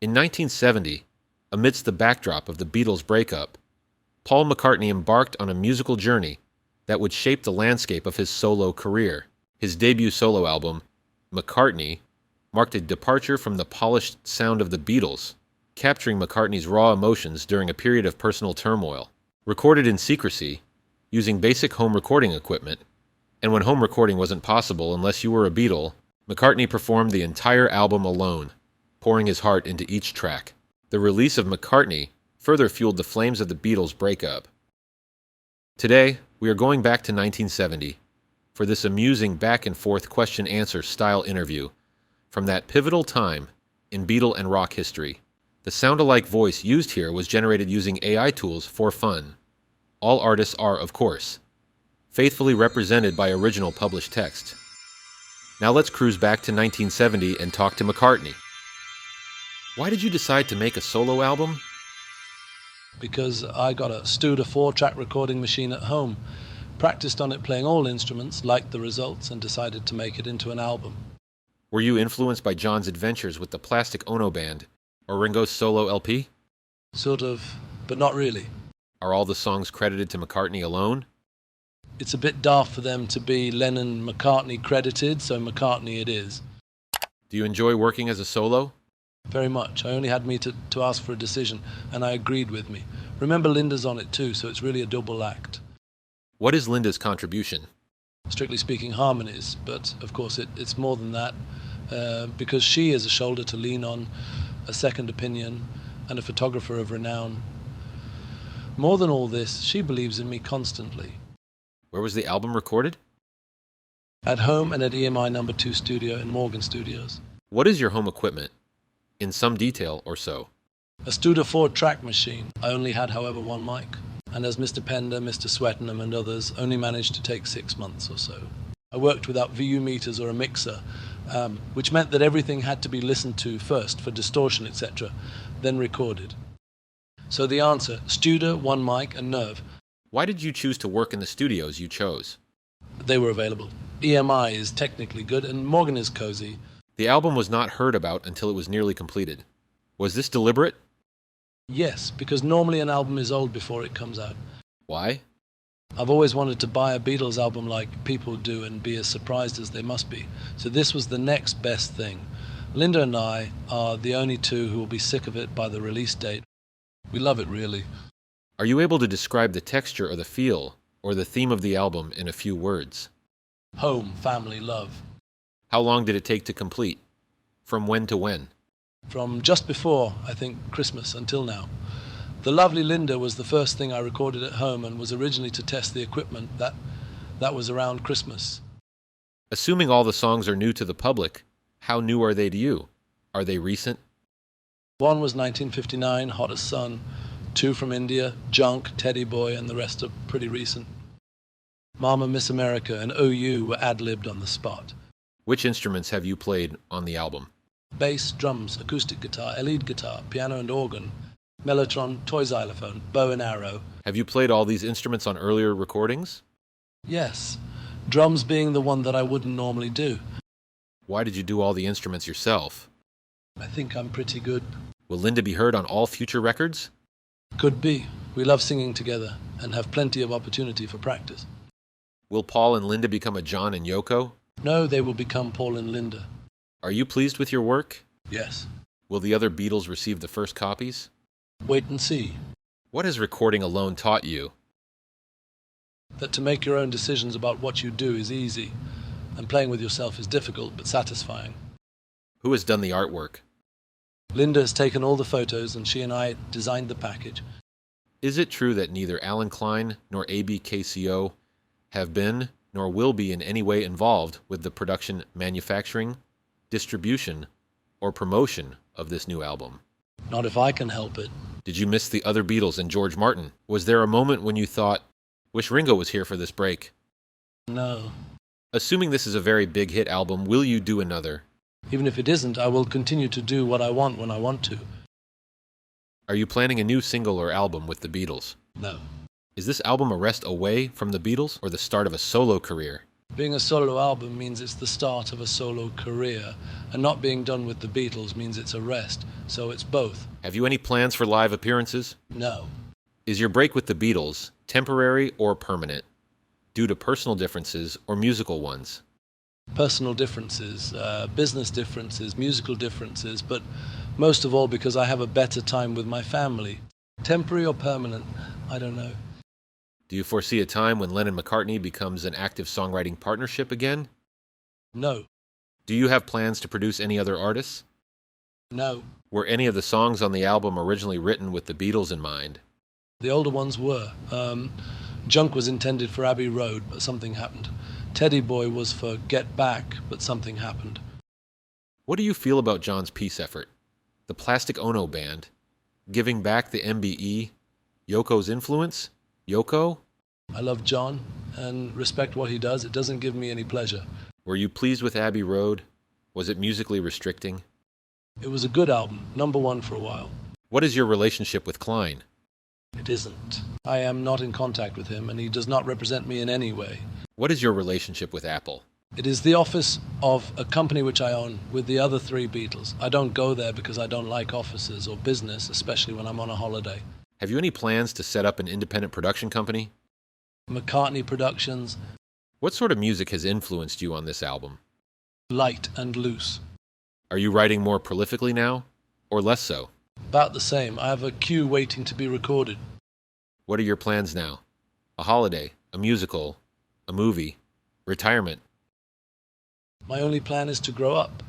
In 1970, amidst the backdrop of the Beatles' breakup, Paul McCartney embarked on a musical journey that would shape the landscape of his solo career. His debut solo album, McCartney, marked a departure from the polished sound of the Beatles, capturing McCartney's raw emotions during a period of personal turmoil. Recorded in secrecy, using basic home recording equipment, and when home recording wasn't possible unless you were a Beatle, McCartney performed the entire album alone, pouring his heart into each track. The release of McCartney further fueled the flames of the Beatles' breakup. Today, we are going back to 1970 for this amusing back-and-forth question-answer style interview from that pivotal time in Beatle and rock history. The sound-alike voice used here was generated using AI tools for fun. All artists are, of course, faithfully represented by original published text. Now let's cruise back to 1970 and talk to McCartney. Why did you decide to make a solo album? Because I got a Studer 4-track recording machine at home, practiced on it playing all instruments, liked the results, and decided to make it into an album. Were you influenced by John's adventures with the Plastic Ono Band or Ringo's solo LP? Sort of, but not really. Are all the songs credited to McCartney alone? It's a bit daft for them to be Lennon McCartney credited, so McCartney it is. Do you enjoy working as a solo? Very much. I only had me to ask for a decision, and I agreed with me. Remember, Linda's on it too, so it's really a double act. What is Linda's contribution? Strictly speaking, harmonies, but of course it's more than that, because she is a shoulder to lean on, a second opinion, and a photographer of renown. More than all this, she believes in me constantly. Where was the album recorded? At home and at EMI No. 2 studio in Morgan Studios. What is your home equipment? In some detail or so. A Studer 4-track machine. I only had, however, one mic. And as Mr. Pender, Mr. Swettenham and others, only managed to take 6 months or so. I worked without VU meters or a mixer, which meant that everything had to be listened to first for distortion, etc., then recorded. So the answer, Studer, one mic, and Nerve. Why did you choose to work in the studios you chose? They were available. EMI is technically good, and Morgan is cozy. The album was not heard about until it was nearly completed. Was this deliberate? Yes, because normally an album is old before it comes out. Why? I've always wanted to buy a Beatles album like people do and be as surprised as they must be. So this was the next best thing. Linda and I are the only two who will be sick of it by the release date. We love it, really. Are you able to describe the texture or the feel or the theme of the album in a few words? Home, family, love. How long did it take to complete? From when to when? From just before, I think, Christmas until now. The lovely Linda was the first thing I recorded at home and was originally to test the equipment. That was around Christmas. Assuming all the songs are new to the public, how new are they to you? Are they recent? One was 1959, Hot as Sun. 2 from India, Junk, Teddy Boy, and the rest are pretty recent. Mama, Miss America, and OU were ad-libbed on the spot. Which instruments have you played on the album? Bass, drums, acoustic guitar, lead guitar, piano and organ, mellotron, toy xylophone, bow and arrow. Have you played all these instruments on earlier recordings? Yes, drums being the one that I wouldn't normally do. Why did you do all the instruments yourself? I think I'm pretty good. Will Linda be heard on all future records? Could be. We love singing together and have plenty of opportunity for practice. Will Paul and Linda become a John and Yoko? No, they will become Paul and Linda. Are you pleased with your work? Yes. Will the other Beatles receive the first copies? Wait and see. What has recording alone taught you? That to make your own decisions about what you do is easy, and playing with yourself is difficult but satisfying. Who has done the artwork? Linda has taken all the photos and she and I designed the package. Is it true that neither Alan Klein nor ABKCO have been nor will be in any way involved with the production, manufacturing, distribution, or promotion of this new album? Not if I can help it. Did you miss the other Beatles and George Martin? Was there a moment when you thought, wish Ringo was here for this break? No. Assuming this is a very big hit album, will you do another? Even if it isn't, I will continue to do what I want when I want to. Are you planning a new single or album with the Beatles? No. Is this album a rest away from the Beatles or the start of a solo career? Being a solo album means it's the start of a solo career, and not being done with the Beatles means it's a rest, so it's both. Have you any plans for live appearances? No. Is your break with the Beatles temporary or permanent, due to personal differences or musical ones? Personal differences, business differences, musical differences, but most of all because I have a better time with my family. Temporary or permanent, I don't know. Do you foresee a time when Lennon-McCartney becomes an active songwriting partnership again? No. Do you have plans to produce any other artists? No. Were any of the songs on the album originally written with the Beatles in mind? The older ones were. Junk was intended for Abbey Road, but something happened. Teddy Boy was for Get Back, but something happened. What do you feel about John's peace effort? The Plastic Ono Band? Giving back the MBE? Yoko's influence? Yoko? I love John and respect what he does. It doesn't give me any pleasure. Were you pleased with Abbey Road? Was it musically restricting? It was a good album, #1 for a while. What is your relationship with Klein? It isn't. I am not in contact with him, and he does not represent me in any way. What is your relationship with Apple? It is the office of a company which I own with the other 3 Beatles. I don't go there because I don't like offices or business, especially when I'm on a holiday. Have you any plans to set up an independent production company? McCartney Productions, What sort of music has influenced you on this album? light and loose. Are you writing more prolifically now, or less so? About the same. I have a queue waiting to be recorded. What are your plans now? A holiday, a musical, a movie, retirement? My only plan is to grow up.